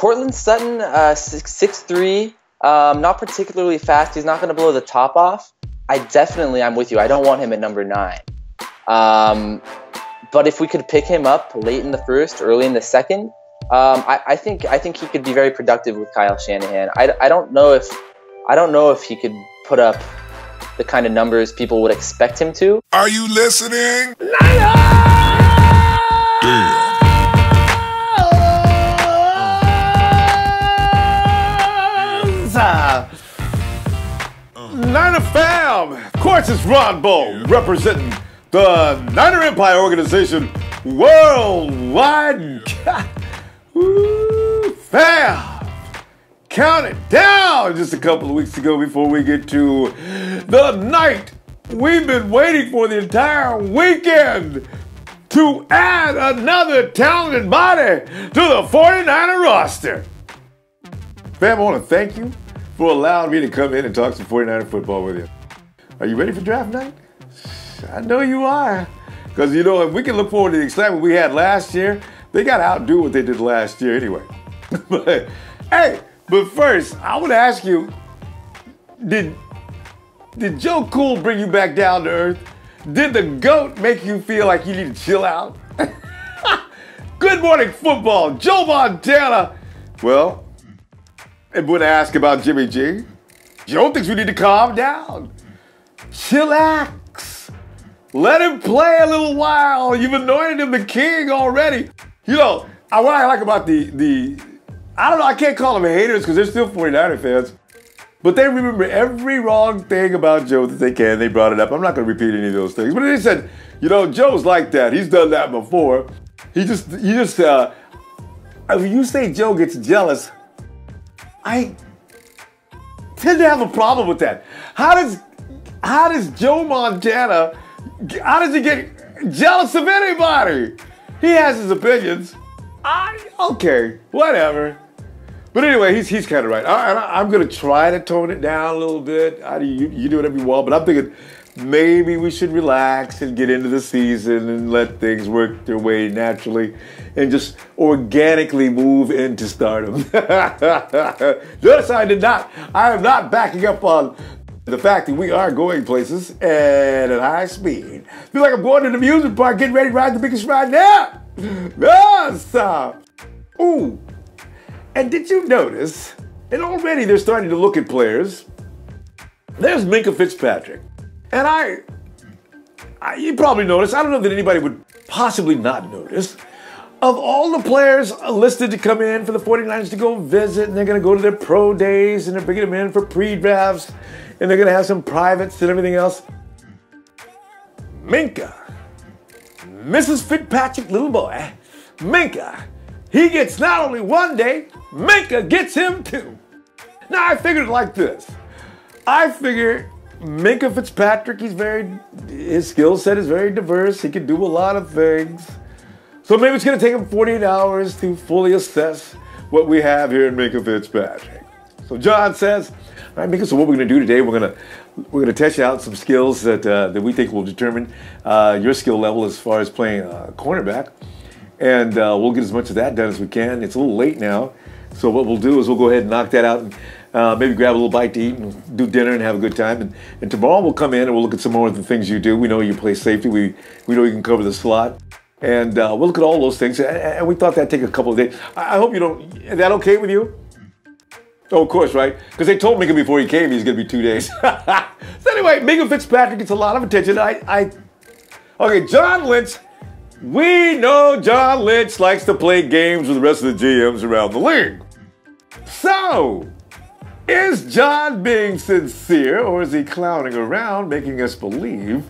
Courtland Sutton, 6'3", not particularly fast. He's not going to blow the top off. I'm with you. I don't want him at number 9. But if we could pick him up late in the first, early in the second, I think he could be very productive with Kyle Shanahan. I don't know if he could put up the kind of numbers people would expect him to. Are you listening? Niner fam! Of course it's Ronbo, representing the Niner Empire organization worldwide. Woo, fam! Count it down just a couple of weeks ago before we get to the night we've been waiting for the entire weekend to add another talented body to the 49er roster. Fam, I want to thank you for allowing me to come in and talk some 49er football with you. Are you ready for draft night? I know you are. Because, you know, if we can look forward to the excitement we had last year, they got to outdo what they did last year anyway. But first, I want to ask you, did Joe Cool bring you back down to earth? Did the GOAT make you feel like you need to chill out? Good morning, football. Joe Montana. Well, and when I ask about Jimmy G, Joe thinks we need to calm down. Chillax. Let him play a little while. You've anointed him the king already. You know, what I like about I don't know, I can't call them haters because they're still 49er fans, but they remember every wrong thing about Joe that they can. They brought it up. I'm not going to repeat any of those things, but they said, you know, Joe's like that. He's done that before. If you say Joe gets jealous, I tend to have a problem with that. How does Joe Montana, how does he get jealous of anybody? He has his opinions. Okay, whatever. But anyway, he's kind of right. I'm going to try to tone it down a little bit. You do whatever you want, but I'm thinking maybe we should relax and get into the season and let things work their way naturally and just organically move into stardom. Notice I am not backing up on the fact that we are going places and at high speed. Feel like I'm going to the amusement park, getting ready to ride the biggest ride now. Stop. Ooh. And did you notice, and already they're starting to look at players. There's Minkah Fitzpatrick. And you probably noticed, I don't know that anybody would possibly not notice, of all the players listed to come in for the 49ers to go visit, and they're going to go to their pro days, and they're bringing them in for pre-drafts, and they're going to have some privates and everything else. Minkah, Mrs. Fitzpatrick, little boy, Minkah, he gets not only one day, Minkah gets him 2. Now, I figured it like this. I figure Minkah Fitzpatrick, his skill set is very diverse. He can do a lot of things. So maybe it's going to take him 48 hours to fully assess what we have here in Minkah Fitzpatrick. So John says, all right, Minkah, so what we're going to do today, we're going to test out some skills that we think will determine your skill level as far as playing cornerback. And we'll get as much of that done as we can. It's a little late now. So what we'll do is we'll go ahead and knock that out and maybe grab a little bite to eat and do dinner and have a good time. And tomorrow we'll come in and we'll look at some more of the things you do. We know you play safety. We know you can cover the slot. And we'll look at all those things. And we thought that'd take a couple of days. I hope you don't, is that okay with you? Oh, of course, right? Because they told Minkah before he came he's going to be 2 days. So anyway, Meghan Fitzpatrick gets a lot of attention. Okay, John Lynch. We know John Lynch likes to play games with the rest of the GMs around the league. So, is John being sincere, or is he clowning around, making us believe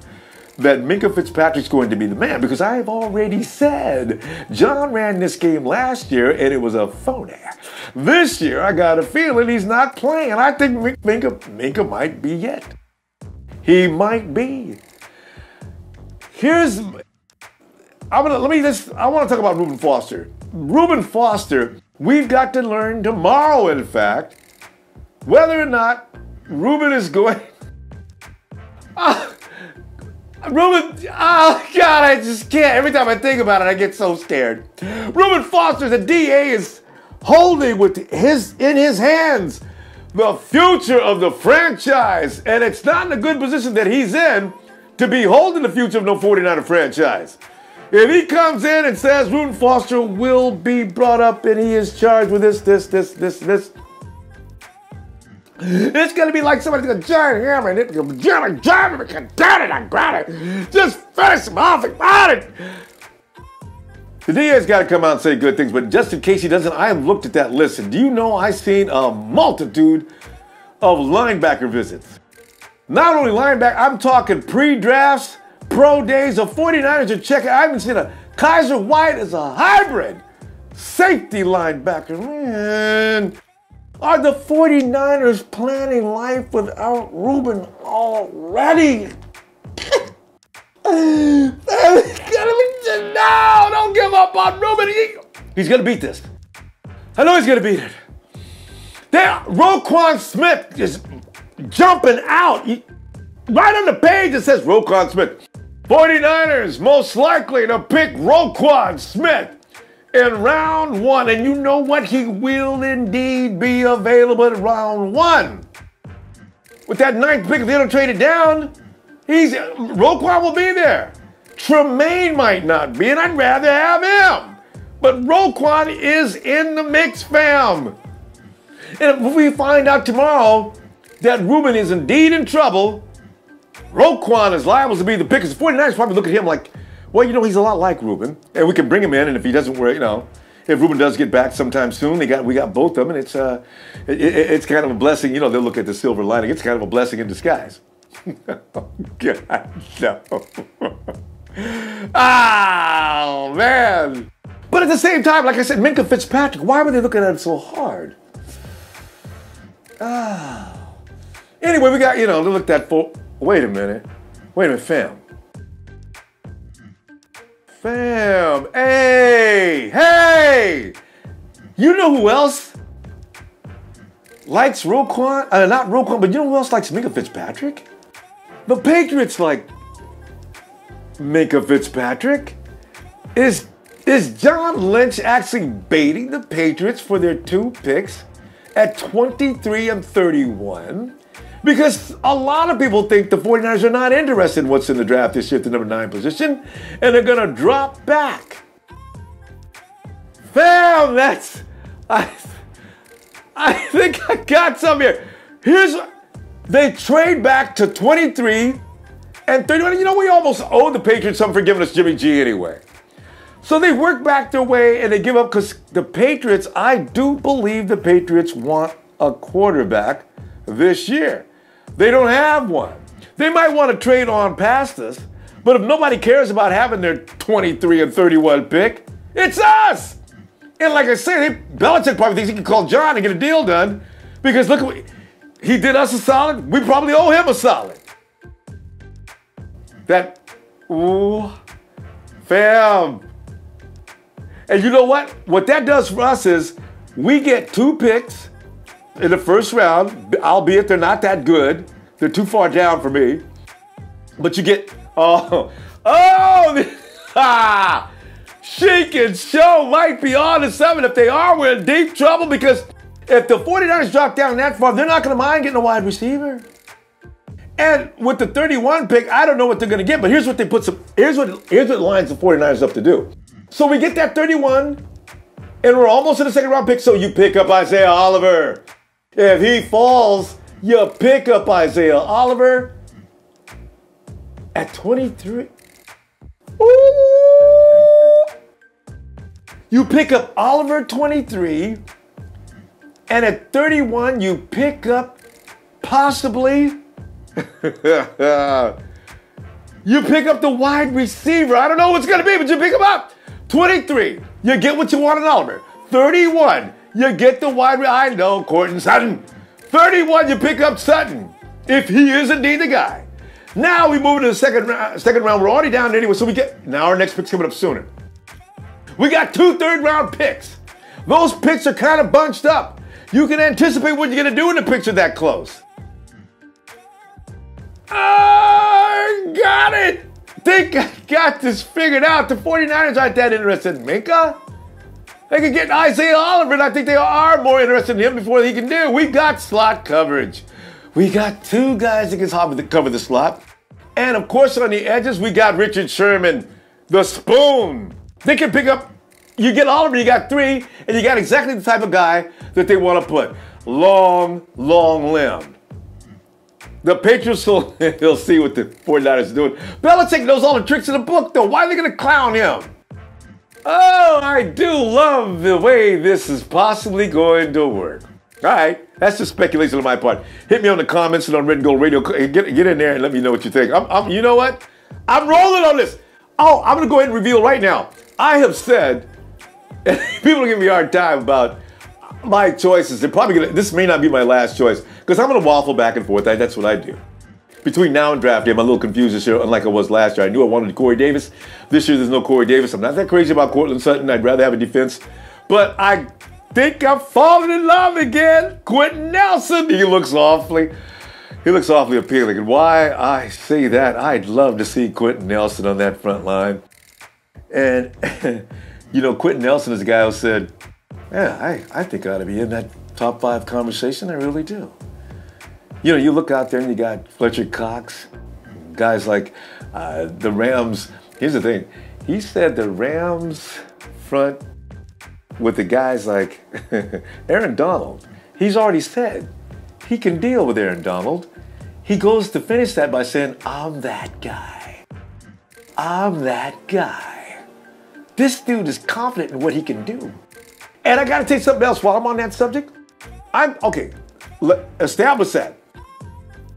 that Minkah Fitzpatrick's going to be the man? Because I've already said John ran this game last year, and it was a phony. This year, I got a feeling he's not playing. I think Minkah might be yet. He might be. I want to talk about Reuben Foster. Reuben Foster, we've got to learn tomorrow, in fact, whether or not Reuben is going. Reuben, oh God, I just can't. Every time I think about it, I get so scared. Reuben Foster, the DA, is holding in his hands the future of the franchise. And it's not in a good position that he's in to be holding the future of no 49er franchise. If he comes in and says Reuben Foster will be brought up and he is charged with this, it's going to be like somebody's going to giant hammer and it's going to I got it. Just finish him off and got it. The DA's got to come out and say good things, but just in case he doesn't, I have looked at that list, and do you know I've seen a multitude of linebacker visits. Not only linebacker, I'm talking pre-drafts, pro days, the 49ers are checking. I haven't seen a Kaiser White as a hybrid safety linebacker. Man, are the 49ers planning life without Reuben already? No, don't give up on Reuben. He's going to beat this. I know he's going to beat it. Roqan Smith is jumping out. Right on the page it says Roquan Smith. 49ers most likely to pick Roquan Smith in round 1. And you know what? He will indeed be available in round 1. With that 9th pick, if they don't trade it down, Roquan will be there. Tremaine might not be, and I'd rather have him. But Roquan is in the mix, fam. And if we find out tomorrow that Reuben is indeed in trouble, Roquan is liable to be the pick. Because the 49ers probably look at him like, well, he's a lot like Reuben, and we can bring him in, and if he doesn't work, if Reuben does get back sometime soon, we got both of them, and it's kind of a blessing. They'll look at the silver lining. It's kind of a blessing in disguise. Oh, God, no. Oh, man. But at the same time, like I said, Minkah Fitzpatrick, why were they looking at him so hard? Anyway, we got, they looked at for, wait a minute, fam. Hey, you know who else likes Roquan? Not Roquan, but you know who else likes Minkah Fitzpatrick? The Patriots like Minkah Fitzpatrick. Is John Lynch actually baiting the Patriots for their 2 picks at 23 and 31? Because a lot of people think the 49ers are not interested in what's in the draft this year at the number 9 position, and they're going to drop back. Fam, I think I got some here. They trade back to 23 and 31. We almost owe the Patriots something for giving us Jimmy G anyway. So they work back their way and they give up because the Patriots, I do believe the Patriots want a quarterback this year. They don't have one. They might want to trade on past us, but if nobody cares about having their 23 and 31 pick, it's us. And like I said, Belichick probably thinks he can call John and get a deal done because look, he did us a solid. We probably owe him a solid. Fam. And you know what? What that does for us is we get 2 picks in the first round, albeit they're not that good. They're too far down for me. But you get, Sheik and Show might be on to something. If they are, we're in deep trouble because if the 49ers drop down that far, they're not going to mind getting a wide receiver. And with the 31 pick, I don't know what they're going to get, but here's what here's what lines the 49ers up to do. So we get that 31, and we're almost in the 2nd round pick, so you pick up Isaiah Oliver. If he falls, you pick up Isaiah Oliver at 23. Ooh. You pick up Oliver 23, and at 31, you pick up possibly you pick up the wide receiver. I don't know what's going to be, but you pick him up. 23, you get what you want in Oliver. 31, you get the wide receiver. I know, Courtland Sutton. 31, you pick up Sutton, if he is indeed the guy. Now we move into the second round. We're already down anyway, so now our next pick's coming up sooner. We got 2 third-round picks. Those picks are kind of bunched up. You can anticipate what you're going to do when the picks are that close. Got it! Think I got this figured out. The 49ers aren't that interested in Minkah. They could get Isaiah Oliver, and I think they are more interested in him before he can do. We got slot coverage. We got 2 guys that can cover the slot. And, of course, on the edges, we got Richard Sherman, the spoon. They can pick up, you get Oliver, you got 3, and you got exactly the type of guy that they want to put. Long, long limb. The Patriots will see what the 49ers are doing. Belichick knows all the tricks in the book, though. Why are they going to clown him? Oh, I do love the way this is possibly going to work. All right, that's just speculation on my part. Hit me on the comments and on Red and Gold Radio. Get in there and let me know what you think. You know what? I'm rolling on this. Oh, I'm going to go ahead and reveal right now. I have said, and people give me a hard time about my choices. They're probably going to, this may not be my last choice, because I'm going to waffle back and forth. That's what I do. Between now and draft day, I'm a little confused this year, unlike I was last year. I knew I wanted Corey Davis. This year, there's no Corey Davis. I'm not that crazy about Courtland Sutton. I'd rather have a defense. But I think I'm falling in love again. Quentin Nelson. He looks awfully appealing. And why I say that, I'd love to see Quentin Nelson on that front line. And, Quentin Nelson is a guy who said, yeah, I think I ought to be in that top 5 conversation. I really do. You look out there and you got Fletcher Cox, guys like the Rams. Here's the thing. He said the Rams front with the guys like Aaron Donald. He's already said he can deal with Aaron Donald. He goes to finish that by saying, I'm that guy. I'm that guy. This dude is confident in what he can do. And I got to tell you something else while I'm on that subject. Establish that.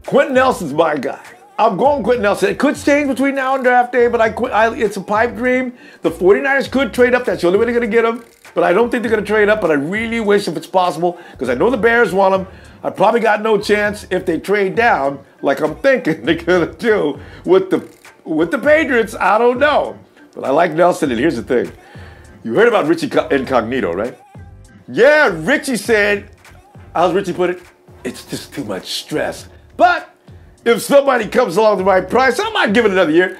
Quentin Nelson's my guy. I'm going Quentin Nelson. It could change between now and draft day, but it's a pipe dream. The 49ers could trade up. That's the only way they're going to get him. But I don't think they're going to trade up, but I really wish if it's possible, because I know the Bears want him. I probably got no chance if they trade down, like I'm thinking they're going to do with the Patriots. I don't know. But I like Nelson, and here's the thing. You heard about Richie Incognito, right? Yeah, Richie said, how's Richie put it? It's just too much stress. But if somebody comes along the right price, I might give it another year.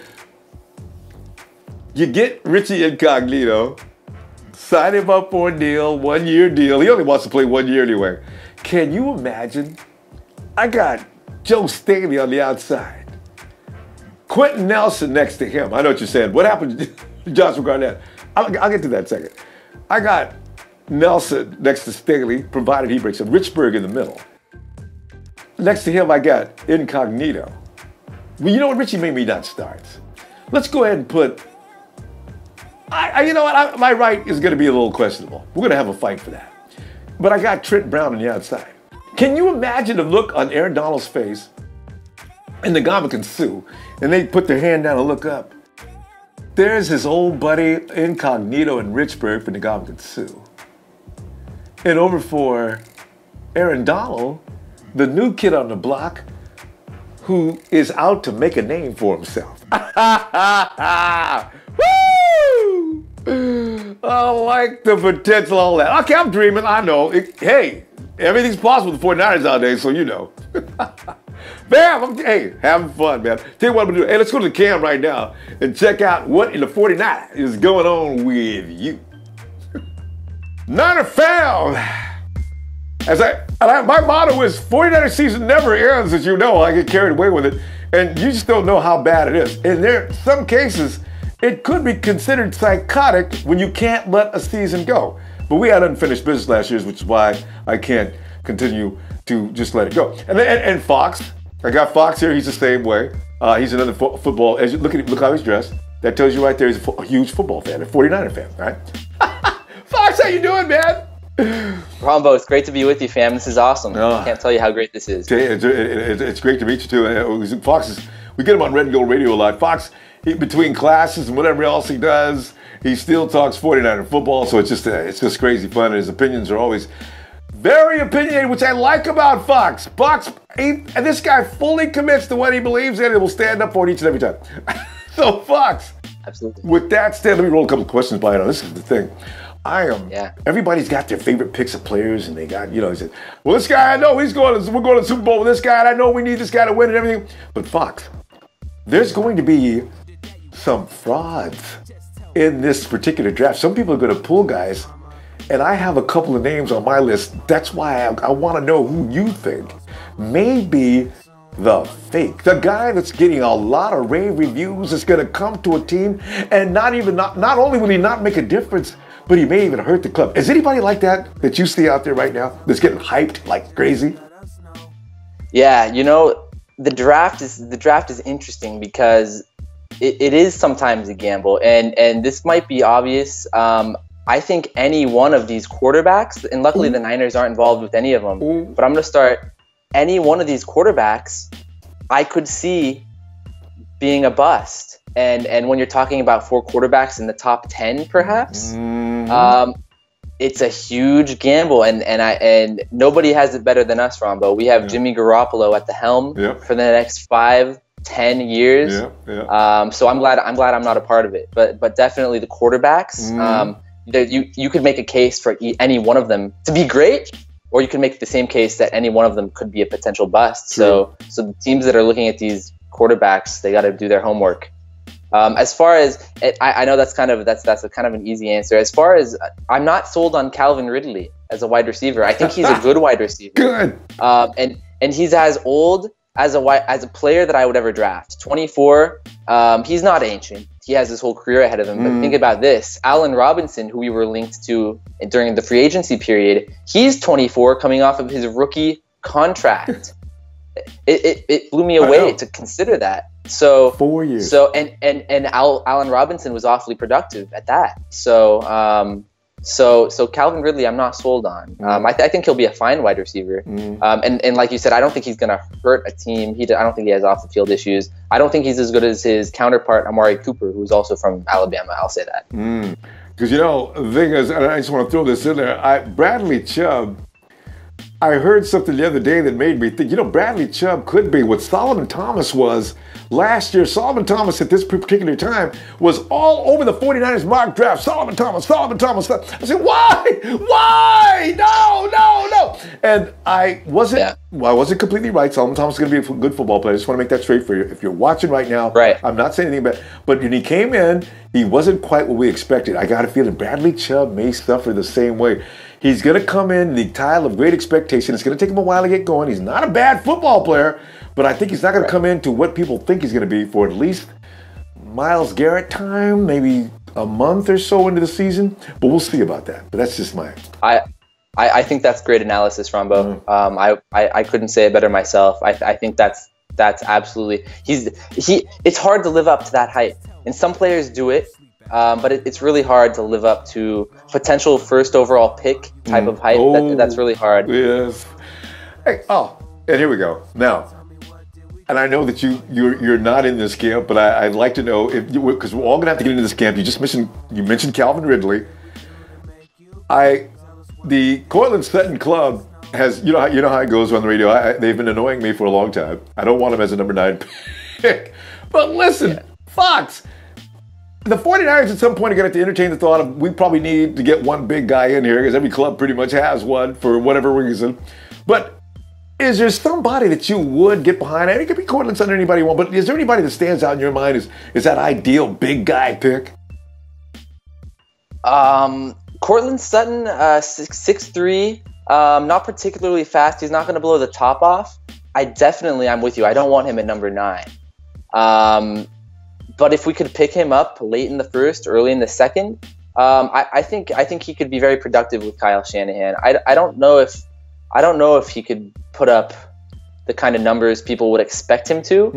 You get Richie Incognito, sign him up for a deal, 1-year deal. He only wants to play 1 year anyway. Can you imagine? I got Joe Staley on the outside. Quentin Nelson next to him. I know what you're saying. What happened to Joshua Garnett? I'll get to that in a second. I got Nelson next to Staley, provided he breaks him. Richburg in the middle. Next to him, I got Incognito. Well, you know what? Richie made me not start. Let's go ahead and put... my right is going to be a little questionable. We're going to have a fight for that. But I got Trent Brown on the outside. Can you imagine the look on Aaron Donald's face and the Ndamukong Suh, and they put their hand down and look up? There's his old buddy Incognito in Richburg for the Ndamukong Suh. And over for Aaron Donald, the new kid on the block who is out to make a name for himself. Woo! I like the potential, all that. Okay, I'm dreaming, I know. Hey, everything's possible with the 49ers nowadays, so you know. Bam, hey, having fun, man. Tell you what I'm gonna do. Hey, let's go to the cam right now and check out what in the 49ers is going on with you. Niner fam! My motto is 49ers season never ends, as you know. I get carried away with it, and you just don't know how bad it is. And there, some cases, it could be considered psychotic when you can't let a season go. But we had unfinished business last year, which is why I can't continue to just let it go. And Fox, I got Fox here. He's the same way. He's another football. Look how he's dressed. That tells you right there he's a huge football fan, a 49er fan, right? Fox, how you doing, man? Ronbo, it's great to be with you, fam. This is awesome. I can't tell you how great this is. It's great to meet you, too. Fox we get him on Red and Gold Radio a lot. Fox, between classes and whatever else he does, he still talks 49er football, so it's just crazy fun. And his opinions are always very opinionated, which I like about Fox. And this guy fully commits to what he believes in and will stand up for it each and every time. So, Fox, absolutely. With that said, let me roll a couple questions by you. This is the thing. Everybody's got their favorite picks of players, and they got, he said, well, this guy, I know we're going to the Super Bowl with this guy, and I know we need this guy to win and everything. But Fox, there's going to be some frauds in this particular draft. Some people are going to pull guys and I have a couple of names on my list. That's why I want to know who you think may be the fake. The guy that's getting a lot of rave reviews is going to come to a team and not only will he not make a difference, but he may even hurt the club. Is anybody like that you see out there right now that's getting hyped like crazy? Yeah, you know, the draft is interesting because it is sometimes a gamble, and this might be obvious. I think any one of these quarterbacks, and luckily the Niners aren't involved with any of them, but I'm going to start any one of these quarterbacks I could see being a bust. And when you're talking about 4 quarterbacks in the top 10, perhaps, it's a huge gamble. And nobody has it better than us, Ronbo. We have Jimmy Garoppolo at the helm for the next 5-10 years. So I'm glad I'm not a part of it. But definitely the quarterbacks. You could make a case for any one of them to be great, or you could make the same case that any one of them could be a potential bust. So the teams that are looking at these quarterbacks, they got to do their homework. As far as I know, that's a kind of an easy answer. As far as I'm not sold on Calvin Ridley as a wide receiver. I think he's a good wide receiver. Good. And he's as old as a player that I would ever draft. 24. He's not ancient. He has his whole career ahead of him. But think about this: Allen Robinson, who we were linked to during the free agency period, he's 24, coming off of his rookie contract. It blew me away to consider that. So 4 years. So and Allen Robinson was awfully productive at that. So So Calvin Ridley, I'm not sold on. I think he'll be a fine wide receiver. And like you said, I don't think he's going to hurt a team. I don't think he has off the field issues. I don't think he's as good as his counterpart, Amari Cooper, who's also from Alabama. I'll say that. Because, the thing is, and I just want to throw this in there, Bradley Chubb, I heard something the other day that made me think, Bradley Chubb could be what Solomon Thomas was last year. Solomon Thomas at this particular time was all over the 49ers mock draft. Solomon Thomas. I said, why? No. And I wasn't completely right. Solomon Thomas is going to be a good football player. I just want to make that straight for you. If you're watching right now, I'm not saying anything about it. But when he came in, he wasn't quite what we expected. I got a feeling Bradley Chubb may suffer the same way. He's going to come in the tile of great expectation. It's going to take him a while to get going. He's not a bad football player, but I think he's not going to come into what people think he's going to be for at least Myles Garrett time, maybe a month or so into the season. But we'll see about that. But that's just my... I think that's great analysis, Ronbo. I couldn't say it better myself. I think that's absolutely... It's hard to live up to that hype. And some players do it. But it's really hard to live up to potential first overall pick type of hype. That's really hard. Yes. Hey, and here we go. Now, and I know that you're not in this camp, but I'd like to know, because we're all going to have to get into this camp. You mentioned Calvin Ridley. The Courtland Sutton Club has, you know how it goes on the radio. They've been annoying me for a long time. I don't want him as a number 9 pick. But listen, Fox, the 49ers at some point are going to have to entertain the thought of we probably need to get one big guy in here because every club pretty much has one for whatever reason. But is there somebody that you would get behind? It could be Courtland Sutton or anybody you want, but is there anybody that stands out in your mind is that ideal big guy pick? Courtland Sutton, 6'3", not particularly fast. He's not going to blow the top off. I'm with you. I don't want him at number 9. But if we could pick him up late in the first, early in the second, I think he could be very productive with Kyle Shanahan. I don't know if he could put up the kind of numbers people would expect him to.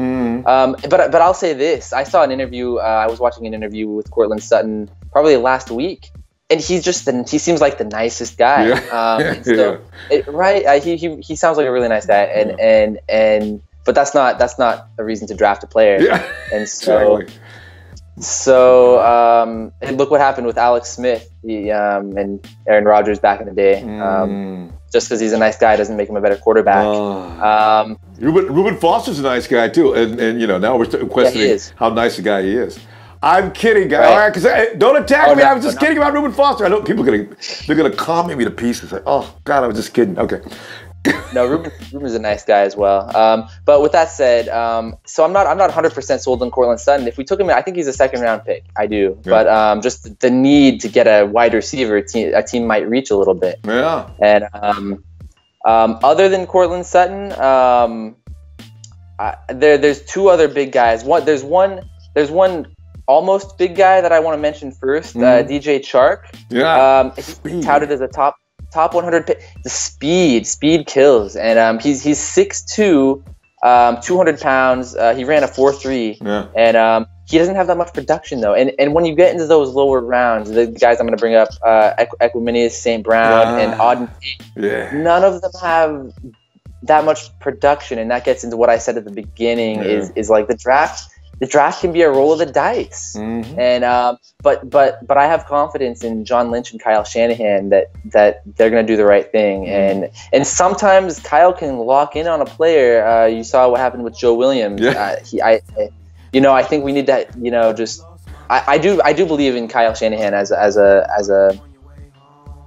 But I'll say this: I saw an interview. I was watching an interview with Courtland Sutton probably last week, and he seems like the nicest guy. He sounds like a really nice guy, and. But that's not a reason to draft a player. And and look what happened with Alex Smith and Aaron Rodgers back in the day. Just because he's a nice guy doesn't make him a better quarterback. Reuben Foster's a nice guy too, and now we're questioning how nice a guy he is. I'm kidding, guys. All right, because don't attack me. I was just kidding about Reuben Foster. I know people they're gonna comment me to pieces. Like, oh God, I was just kidding. Okay. No, Reuben's a nice guy as well. But with that said, so I'm not 100% sold on Courtland Sutton. If we took him, I think he's a second-round pick. I do. Yeah. But just the need to get a wide receiver, a team might reach a little bit. Yeah. And other than Courtland Sutton, there's two other big guys. There's one almost big guy that I want to mention first. DJ Chark. Yeah. He's touted as a top 100 pick. The speed kills, and he's 6'2", 200 pounds. He ran a 4.3, yeah. And he doesn't have that much production though. And when you get into those lower rounds, the guys I'm going to bring up, Equiminius St. Brown and Auden Tate, none of them have that much production, and that gets into what I said at the beginning. Is like the draft. The draft can be a roll of the dice, and but I have confidence in John Lynch and Kyle Shanahan that they're going to do the right thing, and sometimes Kyle can lock in on a player. You saw what happened with Joe Williams. Yeah. I think we need that. I do believe in Kyle Shanahan as a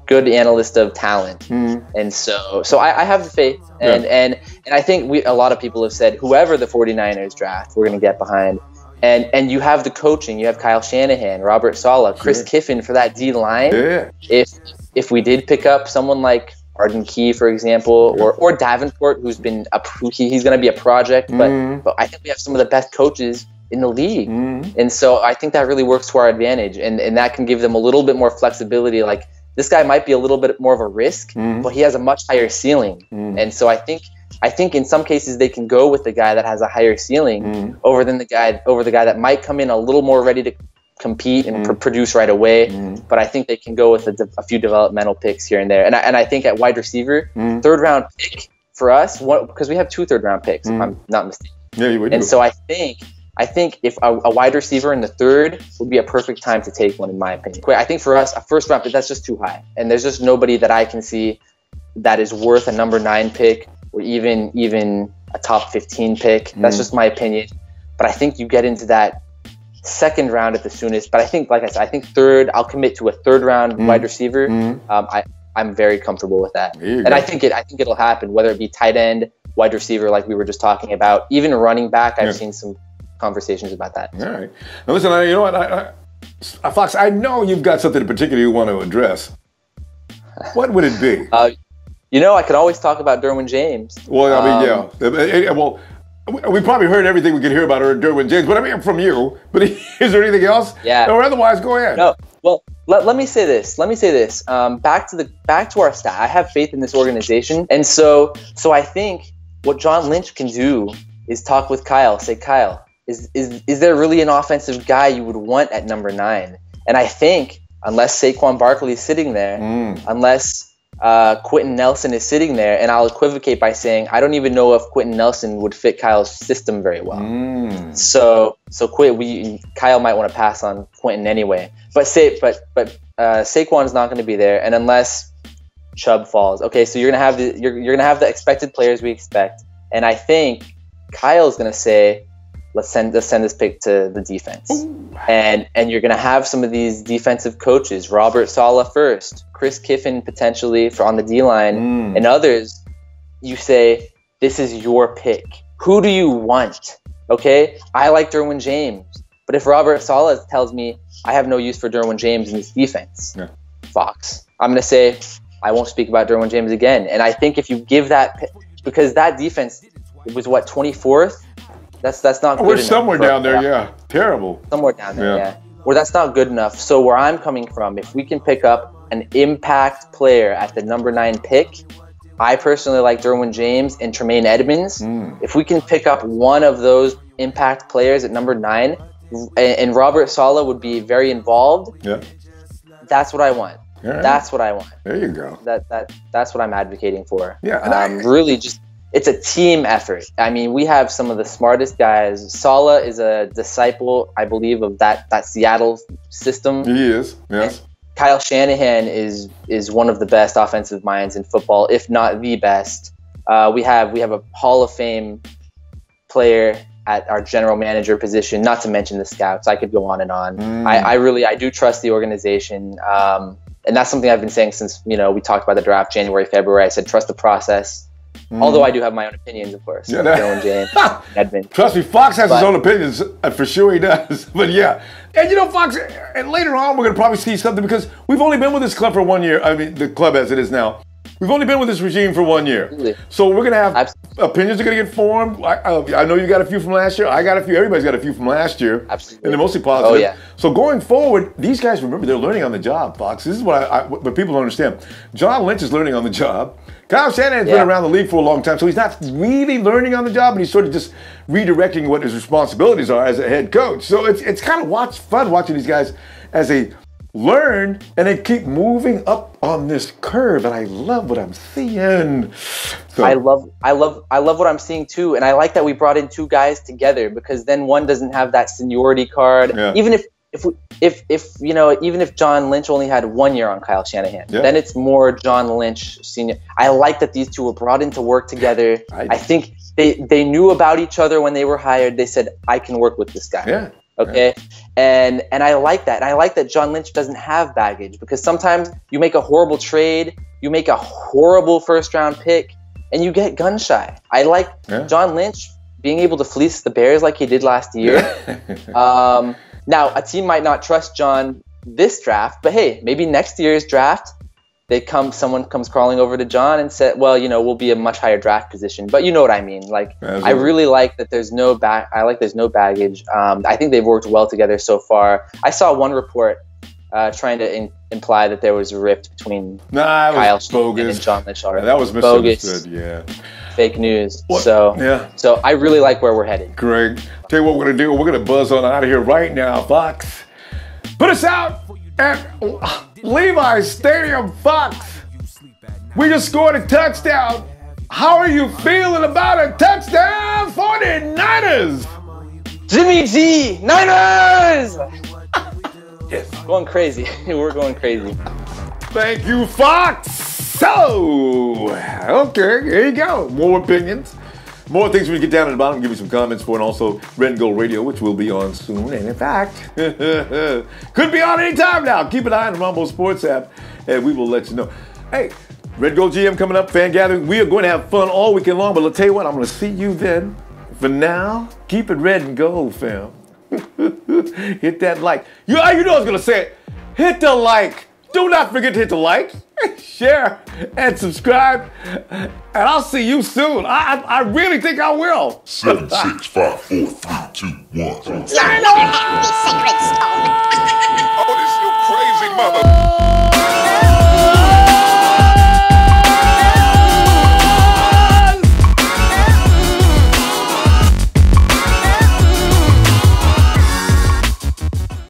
good analyst of talent, and so I have the faith, and I think a lot of people have said whoever the 49ers draft, we're going to get behind, and you have the coaching, you have Kyle Shanahan, Robert Saleh, Chris Kiffin for that D line. Yeah. If we did pick up someone like Arden Key, for example, or Davenport, who's been he's going to be a project, but I think we have some of the best coaches in the league, and so I think that really works to our advantage, and that can give them a little bit more flexibility. Like, this guy might be a little bit more of a risk, but he has a much higher ceiling. And so I think in some cases they can go with the guy that has a higher ceiling over the guy that might come in a little more ready to compete and produce right away. But I think they can go with a few developmental picks here and there. And I think at wide receiver, third round pick for us, because we have 2 third-round picks, if I'm not mistaken. Yeah, you would. And so I think if a wide receiver in the third would be a perfect time to take one, in my opinion. I think for us, a first round pick, that's just too high. And there's just nobody that I can see that is worth a number 9 pick or even a top 15 pick. That's just my opinion. But I think you get into that second round at the soonest. But I think, like I said, I think third, I'll commit to a third round wide receiver. I'm very comfortable with that. And I think it'll happen, whether it be tight end, wide receiver, like we were just talking about, even running back. I've seen some conversations about that. All right. Now listen, you know what, Fox, I know you've got something in particular you want to address. What would it be? I could always talk about Derwin James. Well, I mean, Well, we probably heard everything we could hear about Derwin James, but I mean from you. But is there anything else? Yeah. Or otherwise, go ahead. No. Well, let me say this. Back to our staff. I have faith in this organization, and so I think what John Lynch can do is talk with Kyle. Say, Kyle, is there really an offensive guy you would want at number 9? And I think unless Saquon Barkley is sitting there, unless Quentin Nelson is sitting there, and I'll equivocate by saying I don't even know if Quentin Nelson would fit Kyle's system very well. So Kyle might want to pass on Quentin anyway. But Saquon's not going to be there, and unless Chubb falls, okay, so you're gonna have the expected players we expect, and I think Kyle's gonna say, let's send this pick to the defense. And you're going to have some of these defensive coaches, Robert Saleh first, Chris Kiffin potentially on the D-line, and others. You say, this is your pick. Who do you want? Okay? I like Derwin James. But if Robert Saleh tells me I have no use for Derwin James in this defense, Fox, I'm going to say I won't speak about Derwin James again. And I think if you give that pick, because that defense was, 24th? That's not good enough. We're somewhere down there, Terrible. Somewhere down there, Where that's not good enough. So where I'm coming from, if we can pick up an impact player at the number 9 pick, I personally like Derwin James and Tremaine Edmonds. If we can pick up one of those impact players at number 9, and Robert Saleh would be very involved, that's what I want. Right. That's what I want. There you go. That's what I'm advocating for. Yeah. Really just... It's a team effort. I mean, we have some of the smartest guys. Saleh is a disciple, I believe, of that Seattle system. He is, yes. And Kyle Shanahan is one of the best offensive minds in football, if not the best. We have a Hall of Fame player at our general manager position, not to mention the scouts. I could go on and on. I do trust the organization. And that's something I've been saying since, we talked about the draft January, February. I said, trust the process. Although I do have my own opinions, of course. Yeah, Joe and James, Edmund. Trust me, Fox has his own opinions, for sure he does. But yeah, and you know, Fox, and later on we're gonna probably see something because we've only been with this club for 1 year. I mean, the club as it is now. We've only been with this regime for 1 year. Absolutely. So we're gonna have Absolutely. opinions are gonna get formed. I know you got a few from last year. I got a few. Everybody's got a few from last year. Absolutely. And they're mostly positive. Oh yeah. So going forward, these guys, remember, they're learning on the job, Fox. This is what people don't understand. John Lynch is learning on the job. Kyle Shanahan's been around the league for a long time, so he's not really learning on the job, but he's sort of just redirecting what his responsibilities are as a head coach. So it's kind of fun watching these guys as they learn and they keep moving up on this curve, and I love what I'm seeing. So, I love what I'm seeing too, and I like that we brought in 2 guys together because then one doesn't have that seniority card. Yeah. Even if John Lynch only had 1 year on Kyle Shanahan, then it's more John Lynch senior. I like that these 2 were brought in to work together. I think they knew about each other when they were hired. They said, I can work with this guy. Yeah. Okay. And I like that. And I like that John Lynch doesn't have baggage because sometimes you make a horrible trade, you make a horrible first-round pick, and you get gun shy. I like John Lynch being able to fleece the Bears like he did last year. Now, a team might not trust John this draft, but hey, maybe next year's draft, someone comes crawling over to John and said, well, we'll be a much higher draft position. But you know what I mean. Like, I really like that there's no baggage. I think they've worked well together so far. I saw one report trying to imply that there was a rift between Kyle Shanahan and John Lynch. That was misunderstood, Fake news. So I really like where we're headed. Great. Tell you what we're going to do. We're going to buzz on out of here right now, Fox. Put us out at Levi's Stadium, Fox. We just scored a touchdown. How are you feeling about a touchdown for the Niners? Jimmy G, Niners! Yes, going crazy. We're going crazy. Thank you, Fox. So, okay, here you go. More opinions. More things we get down at the bottom, give you some comments for, and also Red and Gold Radio, which will be on soon. And in fact, could be on any time now. Keep an eye on the Ronbo Sports app, and we will let you know. Hey, Red Gold GM coming up, fan gathering. We are going to have fun all weekend long, but I'll tell you what, I'm going to see you then. For now, keep it red and gold, fam. Hit that like. You know I was going to say it. Hit the like. Do not forget to hit the like, share, and subscribe. And I'll see you soon. I really think I will. 7, 6, 5, 4, 3, 2, 1. Your sacred stone.